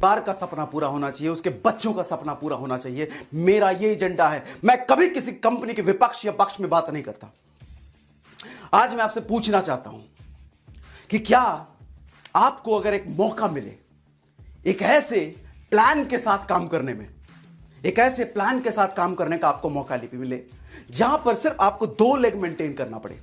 परिवार का सपना पूरा होना चाहिए, उसके बच्चों का सपना पूरा होना चाहिए। मेरा ये एजेंडा है। मैं कभी किसी कंपनी के विपक्ष या पक्ष में बात नहीं करता। आज मैं आपसे पूछना चाहता हूं कि क्या आपको अगर एक मौका मिले एक ऐसे प्लान के साथ काम करने में, एक ऐसे प्लान के साथ काम करने का आपको मौका मिले जहां पर सिर्फ आपको 2 लेग मेंटेन करना पड़े,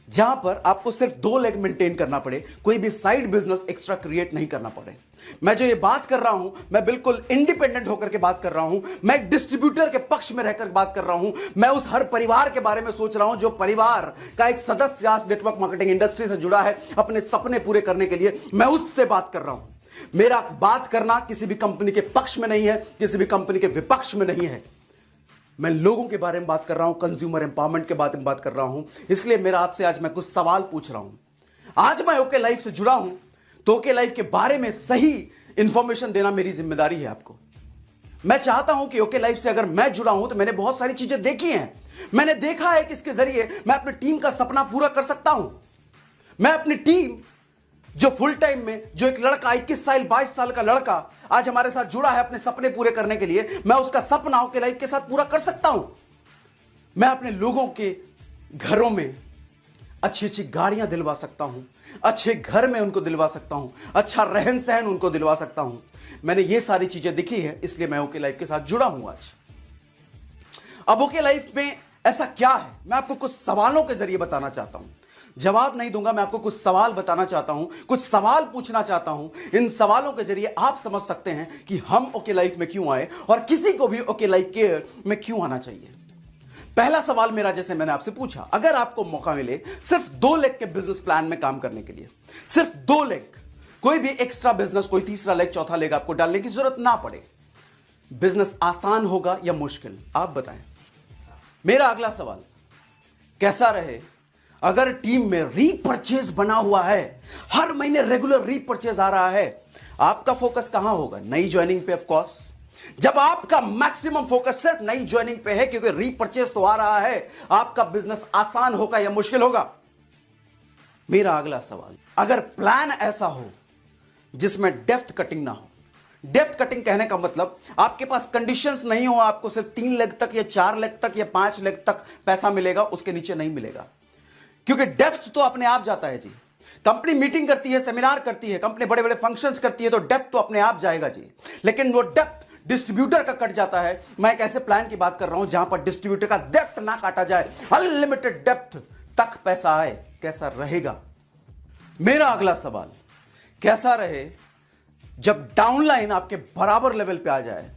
जहां पर आपको सिर्फ 2 लेग मेंटेन करना पड़े, कोई भी साइड बिजनेस एक्स्ट्रा क्रिएट नहीं करना पड़े। मैं जो ये बात कर रहा हूं, मैं बिल्कुल इंडिपेंडेंट होकर के बात कर रहा हूं। मैं एक डिस्ट्रीब्यूटर के पक्ष में रहकर बात कर रहा हूं। मैं उस हर परिवार के बारे में सोच रहा हूं जो परिवार का एक सदस्य आज नेटवर्क मार्केटिंग इंडस्ट्री से जुड़ा है अपने सपने पूरे करने के लिए। मैं उससे बात कर रहा हूं। मेरा बात करना किसी भी कंपनी के पक्ष में नहीं है, किसी भी कंपनी के विपक्ष में नहीं है। मैं लोगों के बारे में बात कर रहा हूं, कंज्यूमर एम्पावरमेंट के बारे में बात कर रहा हूं। इसलिए मेरा आपसे आज मैं कुछ सवाल पूछ रहा हूं। आज मैं ओके लाइफ से जुड़ा हूं तो ओके लाइफ के बारे में सही इंफॉर्मेशन देना मेरी जिम्मेदारी है आपको। मैं चाहता हूं कि ओके लाइफ से अगर मैं जुड़ा हूं तो मैंने बहुत सारी चीजें देखी हैं। मैंने देखा है कि इसके जरिए मैं अपनी टीम का सपना पूरा कर सकता हूं। मैं अपनी टीम जो फुल टाइम में, जो एक लड़का 21 साल 22 साल का लड़का आज हमारे साथ जुड़ा है अपने सपने पूरे करने के लिए, मैं उसका सपना ओके लाइफ के साथ पूरा कर सकता हूं। मैं अपने लोगों के घरों में अच्छी अच्छी गाड़ियां दिलवा सकता हूं, अच्छे घर में उनको दिलवा सकता हूं, अच्छा रहन सहन उनको दिलवा सकता हूं। मैंने ये सारी चीजें दिखी है, इसलिए मैं ओके लाइफ के साथ जुड़ा हूं आज। अब ओके लाइफ में ऐसा क्या है, मैं आपको कुछ सवालों के जरिए बताना चाहता हूं। जवाब नहीं दूंगा, मैं आपको कुछ सवाल बताना चाहता हूं, कुछ सवाल पूछना चाहता हूं। इन सवालों के जरिए आप समझ सकते हैं कि हम ओके लाइफ में क्यों आए और किसी को भी ओके लाइफ केयर में क्यों आना चाहिए। पहला सवाल मेरा, जैसे मैंने आपसे पूछा, अगर आपको मौका मिले सिर्फ 2 लेग के बिजनेस प्लान में काम करने के लिए, सिर्फ 2 लेग, कोई भी एक्स्ट्रा बिजनेस, कोई तीसरा लेग, चौथा लेग आपको डालने की जरूरत ना पड़े, बिजनेस आसान होगा या मुश्किल, आप बताएं। मेरा अगला सवाल, कैसा रहे अगर टीम में रीपर्चेज बना हुआ है, हर महीने रेगुलर रीपर्चेज आ रहा है, आपका फोकस कहां होगा? नई ज्वाइनिंग पे ऑफ कोर्स। जब आपका मैक्सिमम फोकस सिर्फ नई ज्वाइनिंग पे है क्योंकि रीपर्चेज तो आ रहा है, आपका बिजनेस आसान होगा या मुश्किल होगा? मेरा अगला सवाल, अगर प्लान ऐसा हो जिसमें डेप्थ कटिंग ना हो, डेप्थ कटिंग कहने का मतलब आपके पास कंडीशंस नहीं हो, आपको सिर्फ 3 लेग तक या 4 लेग तक या 5 लेग तक पैसा मिलेगा, उसके नीचे नहीं मिलेगा, क्योंकि डेप्थ तो अपने आप जाता है जी। कंपनी मीटिंग करती है, सेमिनार करती है, कंपनी बड़े बड़े फंक्शंस करती है, तो डेप्थ तो अपने आप जाएगा जी। लेकिन वो डेप्थ डिस्ट्रीब्यूटर का कट जाता है। मैं एक ऐसे प्लान की बात कर रहा हूं जहां पर डिस्ट्रीब्यूटर का डेप्थ ना काटा जाए, अनलिमिटेड डेप्थ तक पैसा आए। कैसा रहेगा? मेरा अगला सवाल, कैसा रहे जब डाउनलाइन आपके बराबर लेवल पे आ जाए,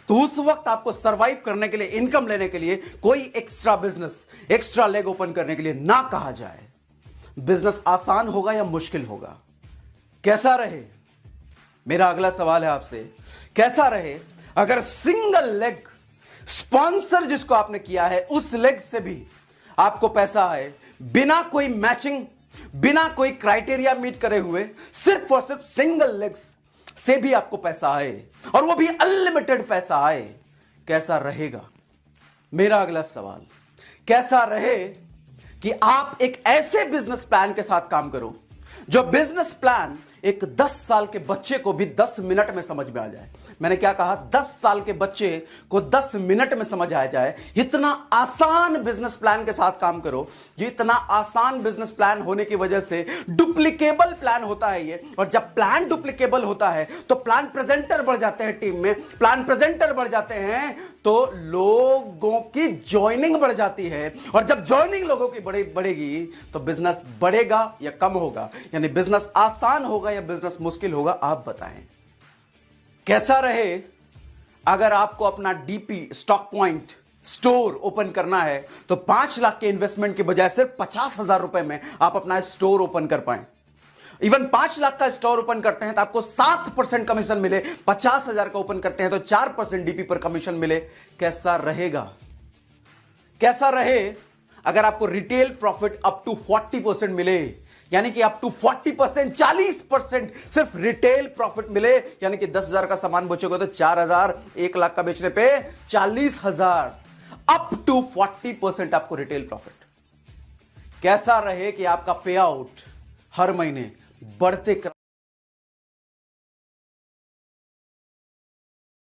तो उस वक्त आपको सरवाइव करने के लिए, इनकम लेने के लिए कोई extra business, extra leg open करने के लिए ना कहा जाए। बिजनेस आसान होगा या मुश्किल होगा? कैसा रहे? मेरा अगला सवाल है आपसे, कैसा रहे अगर सिंगल लेग स्पॉन्सर जिसको आपने किया है उस लेग से भी आपको पैसा आए, बिना कोई मैचिंग, बिना कोई क्राइटेरिया मीट करे हुए, सिर्फ और सिर्फ सिंगल लेग्स से भी आपको पैसा आए, और वो भी अनलिमिटेड पैसा आए? कैसा रहेगा? मेरा अगला सवाल, कैसा रहे कि आप एक ऐसे बिजनेस प्लान के साथ काम करो जो बिजनेस प्लान एक 10 साल के बच्चे को भी 10 मिनट में समझ में आ जाए। मैंने क्या कहा? 10 साल के बच्चे को 10 मिनट में समझ आ जाए। इतना आसान बिजनेस प्लान के साथ काम करो। ये इतना आसान बिजनेस प्लान होने की वजह से डुप्लीकेबल प्लान होता है ये, और जब प्लान डुप्लीकेबल होता है तो प्लान प्रेजेंटर बढ़ जाते हैं टीम में। प्लान प्रेजेंटर बढ़ जाते हैं तो लोगों की ज्वाइनिंग बढ़ जाती है, और जब ज्वाइनिंग लोगों की बढ़ेगी तो बिजनेस बढ़ेगा या कम होगा? यानी बिजनेस आसान होगा या बिजनेस मुश्किल होगा? आप बताएं। कैसा रहे अगर आपको अपना DP, stock point store open करना है तो 5 लाख के इन्वेस्टमेंट के बजाय सिर्फ 50,000 रुपए में आप अपना स्टोर ओपन कर पाए। इवन 5 लाख का स्टोर ओपन करते हैं तो आपको 7% कमीशन मिले, 50,000 का ओपन करते हैं तो 4% डीपी पर कमीशन मिले। कैसा रहेगा? कैसा रहे अगर आपको रिटेल प्रॉफिट अप टू 40% मिले, यानी कि अप टू 40%, 40% सिर्फ रिटेल प्रॉफिट मिले, यानी कि 10,000 का सामान बेचोगे तो 4,000, 1 लाख का बेचने पे 40,000, अप टू 40% आपको रिटेल प्रॉफिट। कैसा रहे कि आपका पे आउट हर महीने बढ़ते